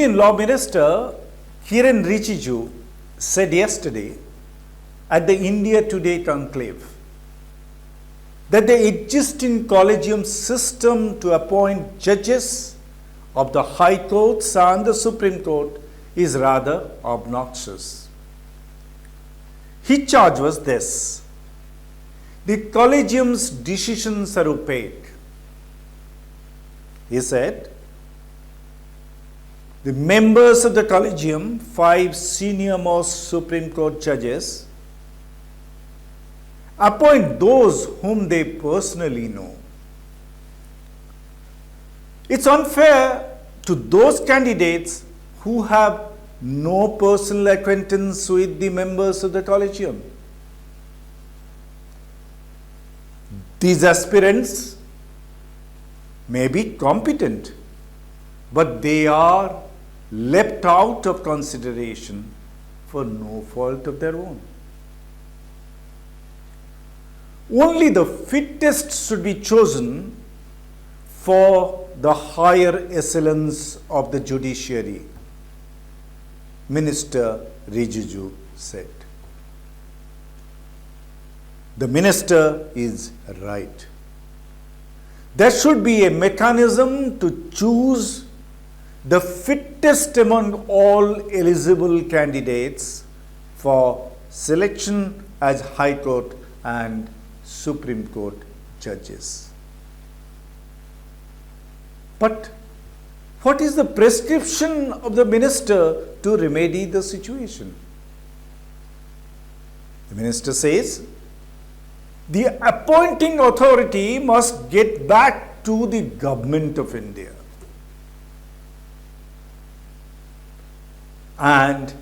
Union Law Minister Kiren Rijiju said yesterday at the India Today conclave that the existing collegium system to appoint judges of the High Courts and the Supreme Court is rather obnoxious. His charge was this: the collegium's decisions are opaque. He said, the members of the collegium, 5 senior-most Supreme Court judges, appoint those whom they personally know. It's unfair to those candidates who have no personal acquaintance with the members of the collegium. These aspirants may be competent, but they are left out of consideration for no fault of their own. Only the fittest should be chosen for the higher echelons of the judiciary, Minister Rijiju said. The minister is right. There should be a mechanism to choose the fittest among all eligible candidates for selection as High Court and Supreme Court judges. But what is the prescription of the minister to remedy the situation? The minister says, the appointing authority must get back to the government of India. And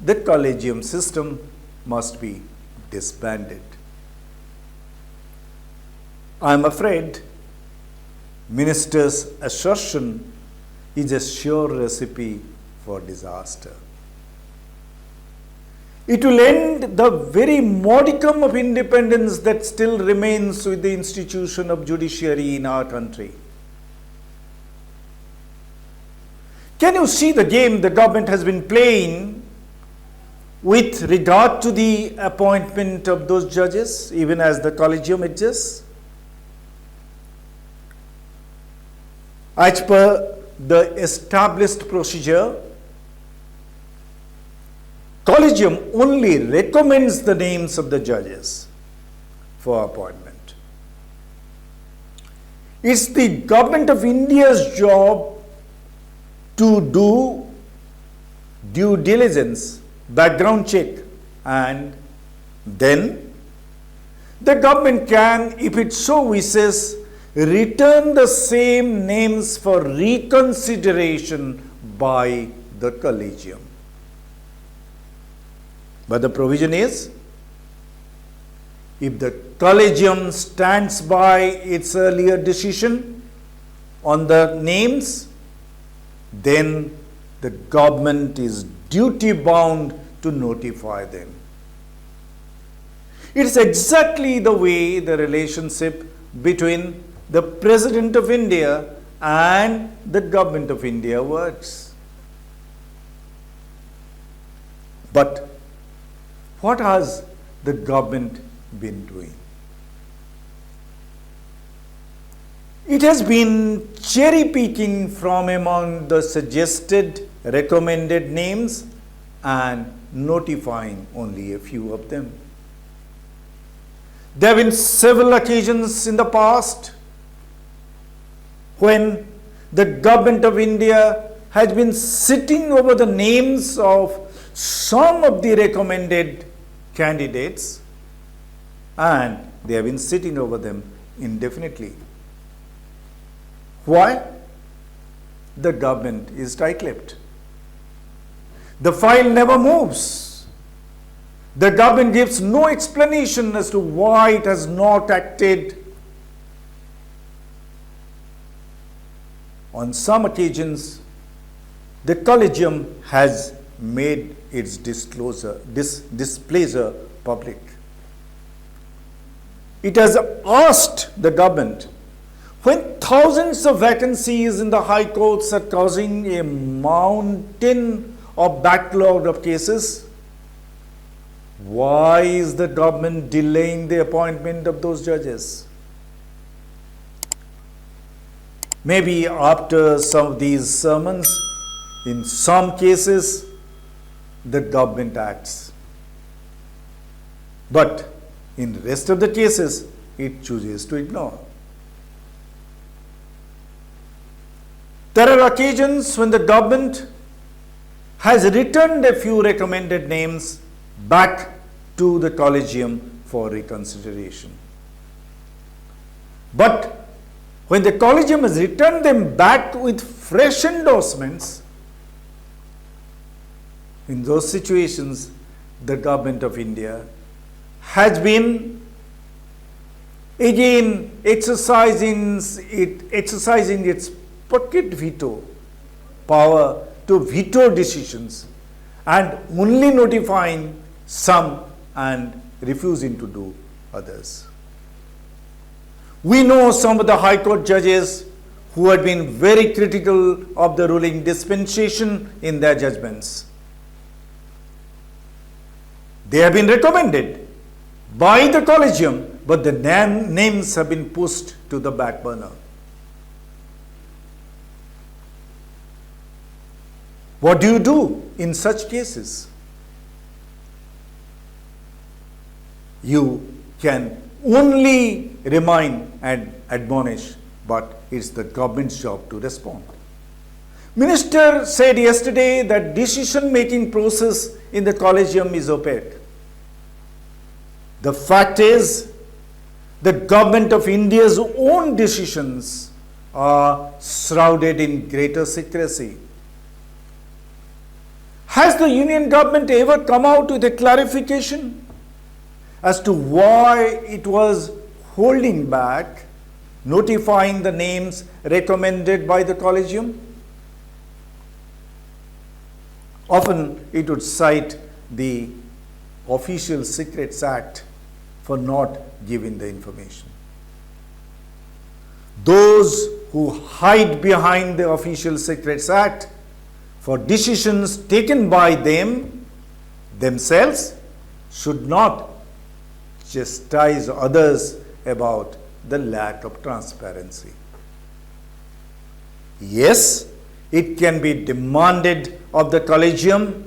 the collegium system must be disbanded. I am afraid minister's assertion is a sure recipe for disaster. It will end the very modicum of independence that still remains with the institution of judiciary in our country. Can you see the game the government has been playing with regard to the appointment of those judges, even as the collegium exists? As per the established procedure, collegium only recommends the names of the judges for appointment. It's the government of India's job to do due diligence, background check, and then the government can, if it so wishes, return the same names for reconsideration by the collegium. But the provision is, if the collegium stands by its earlier decision on the names, then the government is duty bound to notify them. It's exactly the way the relationship between the President of India and the Government of India works. But what has the government been doing? It has been cherry picking from among the suggested recommended names and notifying only a few of them. There have been several occasions in the past when the Government of India has been sitting over the names of some of the recommended candidates, and they have been sitting over them indefinitely. Why? The government is tight-lipped. The file never moves. The government gives no explanation as to why it has not acted. On some occasions, the collegium has made its displeasure public. It has asked the government When thousands of vacancies in the high courts are causing a mountain of backlog of cases, why is the government delaying the appointment of those judges? Maybe after some of these sermons, in some cases, the government acts. But in the rest of the cases, it chooses to ignore. There are occasions when the government has returned a few recommended names back to the collegium for reconsideration. But when the collegium has returned them back with fresh endorsements, in those situations, the government of India has been again exercising its pocket veto power to veto decisions and only notifying some and refusing to do others. We know some of the High Court judges who had been very critical of the ruling dispensation in their judgments. They have been recommended by the collegium, but the names have been pushed to the back burner. What do you do in such cases? You can only remind and admonish, but it's the government's job to respond. Minister said yesterday that decision-making process in the collegium is opaque. The fact is, the government of India's own decisions are shrouded in greater secrecy. Has the union government ever come out with a clarification as to why it was holding back notifying the names recommended by the collegium? Often it would cite the Official Secrets Act for not giving the information. Those who hide behind the Official Secrets Act for decisions taken by them themselves should not chastise others about the lack of transparency. Yes, it can be demanded of the collegium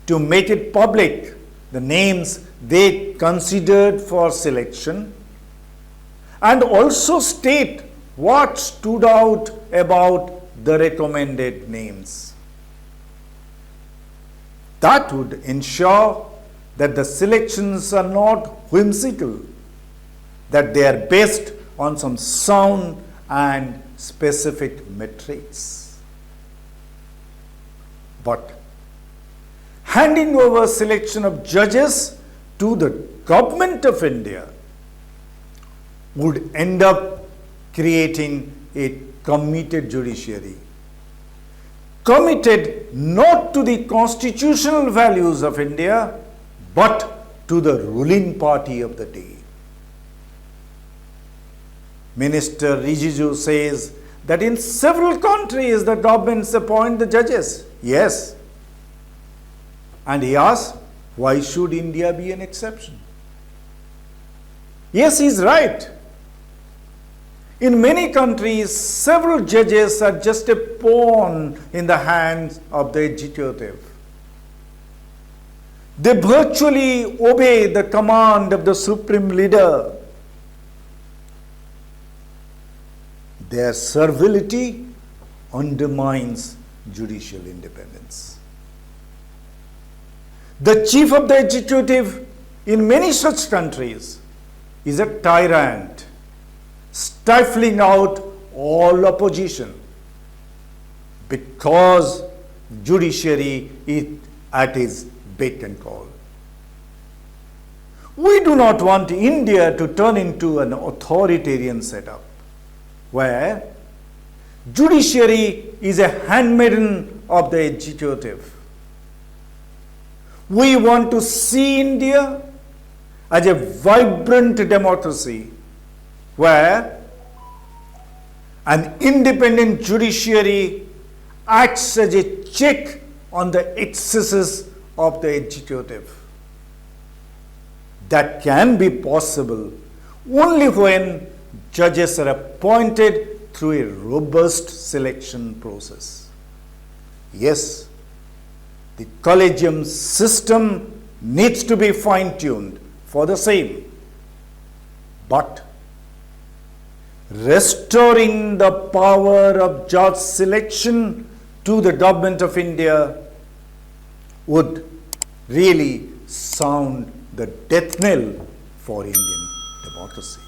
to make it public the names they considered for selection and also state what stood out about the recommended names. That would ensure that the selections are not whimsical, that they are based on some sound and specific metrics. But handing over selection of judges to the government of India would end up creating a committed judiciary, committed not to the constitutional values of India, but to the ruling party of the day. Minister Rijiju says that in several countries the governments appoint the judges. Yes. And he asks, why should India be an exception? Yes, he is right. In many countries, several judges are just a pawn in the hands of the executive. They virtually obey the command of the supreme leader. Their servility undermines judicial independence. The chief of the executive in many such countries is a tyrant, stifling out all opposition because judiciary is at his beck and call. We do not want India to turn into an authoritarian setup where judiciary is a handmaiden of the executive. We want to see India as a vibrant democracy where An independent judiciary acts as a check on the excesses of the executive. That can be possible only when judges are appointed through a robust selection process. Yes, the collegium system needs to be fine-tuned for the same. But restoring the power of judge selection to the government of India would really sound the death knell for Indian democracy.